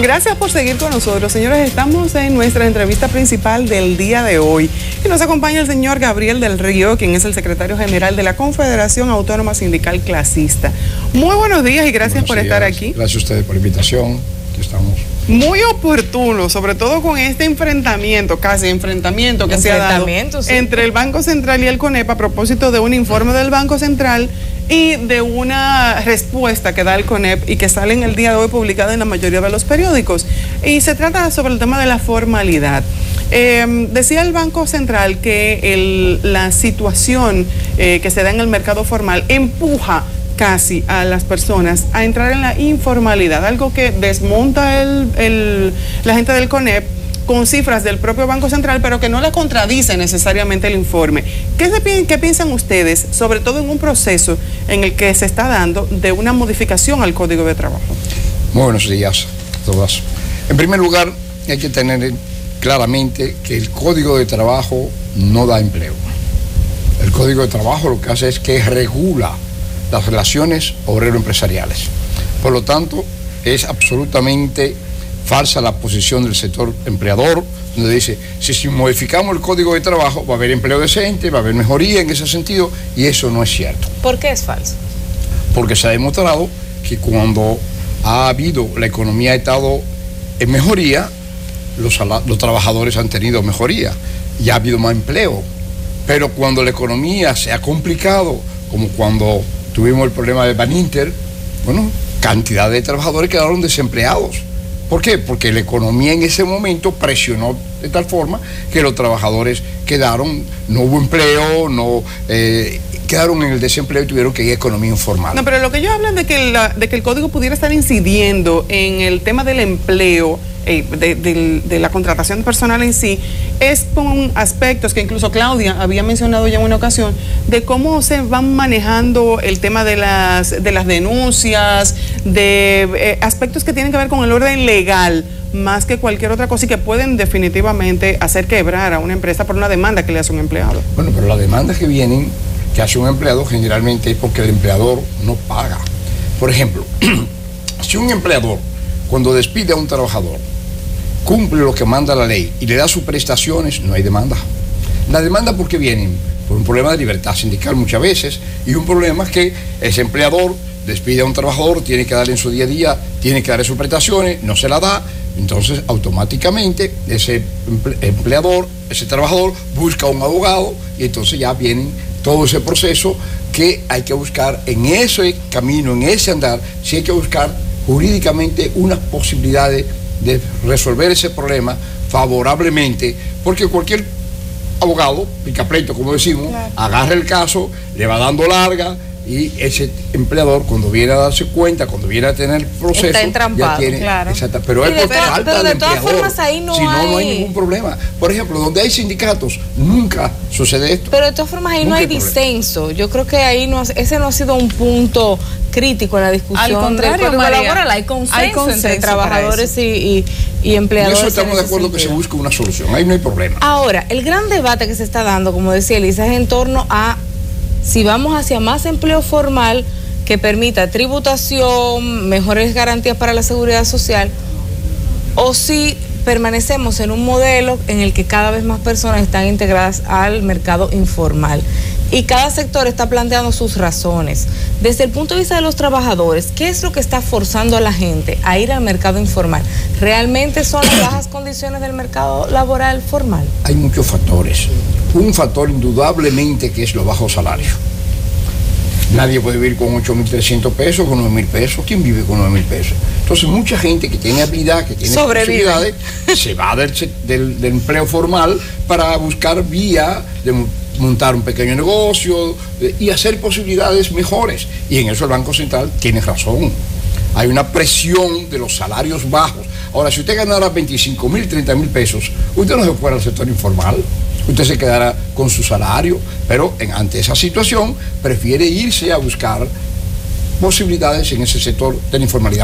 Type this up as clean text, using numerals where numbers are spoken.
Gracias por seguir con nosotros, señores. Estamos en nuestra entrevista principal del día de hoy y nos acompaña el señor Gabriel del Río, quien es el secretario general de la Confederación Autónoma Sindical Clasista. Muy buenos días y gracias por estar aquí. Gracias a ustedes por la invitación. Aquí estamos. Muy oportuno, sobre todo con este enfrentamiento, casi enfrentamiento que se ha dado entre el Banco Central y el CONEP a propósito de un informe del Banco Central y de una respuesta que da el CONEP y que sale en el día de hoy publicada en la mayoría de los periódicos. Y se trata sobre el tema de la formalidad. Decía el Banco Central que la situación que se da en el mercado formal empuja casi a las personas a entrar en la informalidad, algo que desmonta la gente del CONEP con cifras del propio Banco Central, pero que no la contradice necesariamente el informe. ¿Qué piensan ustedes, sobre todo en un proceso en el que se está dando de una modificación al Código de Trabajo? Muy buenos días a todas. En primer lugar, hay que tener claramente que el Código de Trabajo no da empleo. El Código de Trabajo lo que hace es que regula las relaciones obrero-empresariales. Por lo tanto, es absolutamente falsa la posición del sector empleador, donde dice, si modificamos el Código de Trabajo va a haber empleo decente, va a haber mejoría en ese sentido, y eso no es cierto. ¿Por qué es falso? Porque se ha demostrado que cuando la economía ha estado en mejoría, los trabajadores han tenido mejoría y ha habido más empleo. Pero cuando la economía se ha complicado, como cuando tuvimos el problema de Baninter, bueno, cantidad de trabajadores quedaron desempleados. ¿Por qué? Porque la economía en ese momento presionó de tal forma que los trabajadores no hubo empleo, quedaron en el desempleo y tuvieron que ir a economía informal. No, pero lo que ellos hablan de que el código pudiera estar incidiendo en el tema del empleo, de la contratación personal en sí, es con aspectos que incluso Claudia había mencionado ya en una ocasión, de cómo se van manejando el tema de las denuncias, de aspectos que tienen que ver con el orden legal, más que cualquier otra cosa, y que pueden definitivamente hacer quebrar a una empresa por una demanda que le hace un empleado. Bueno, pero las demandas que hace un empleado generalmente es porque el empleador no paga. Por ejemplo, si un empleador, cuando despide a un trabajador, cumple lo que manda la ley y le da sus prestaciones, no hay demanda. La demanda, ¿por qué vienen? Por un problema de libertad sindical muchas veces, y un problema es que ese empleador despide a un trabajador, tiene que darle en su día a día, tiene que darle sus prestaciones, no se la da, entonces automáticamente ese empleador, ese trabajador busca un abogado y entonces ya viene todo ese proceso que hay que buscar en ese camino, en ese andar, sí hay que buscar jurídicamente unas posibilidades de resolver ese problema favorablemente, porque cualquier abogado, picapleito como decimos, claro, agarra el caso, le va dando larga, y ese empleador, cuando viene a darse cuenta, cuando viene a tener el proceso, está entrampado, ya tiene, claro. Exacto, pero es por falta de empleador. Formas, ahí no hay ningún problema. Por ejemplo, donde hay sindicatos, nunca sucede esto. Pero de todas formas ahí no hay disenso. Yo creo que ahí ese no ha sido un punto crítico en la discusión. Al contrario, del María, laboral, hay consenso entre trabajadores y empleadores. En eso estamos de acuerdo que se busque una solución. Ahí no hay problema. Ahora, el gran debate que se está dando, como decía Elisa, es en torno a si vamos hacia más empleo formal que permita tributación, mejores garantías para la seguridad social, o si permanecemos en un modelo en el que cada vez más personas están integradas al mercado informal. Y cada sector está planteando sus razones. Desde el punto de vista de los trabajadores, ¿qué es lo que está forzando a la gente a ir al mercado informal? ¿Realmente son las bajas condiciones del mercado laboral formal? Hay muchos factores. Un factor indudablemente que es los bajos salarios. Nadie puede vivir con 8.300 pesos, con 9.000 pesos. ¿Quién vive con 9.000 pesos? Entonces mucha gente que tiene habilidad, que tiene posibilidades, se va del empleo formal para buscar vía de montar un pequeño negocio y hacer posibilidades mejores. Y en eso el Banco Central tiene razón. Hay una presión de los salarios bajos. Ahora, si usted ganara 25.000, 30.000 pesos, usted no se fuera al sector informal, usted se quedará con su salario, pero ante esa situación prefiere irse a buscar posibilidades en ese sector de la informalidad.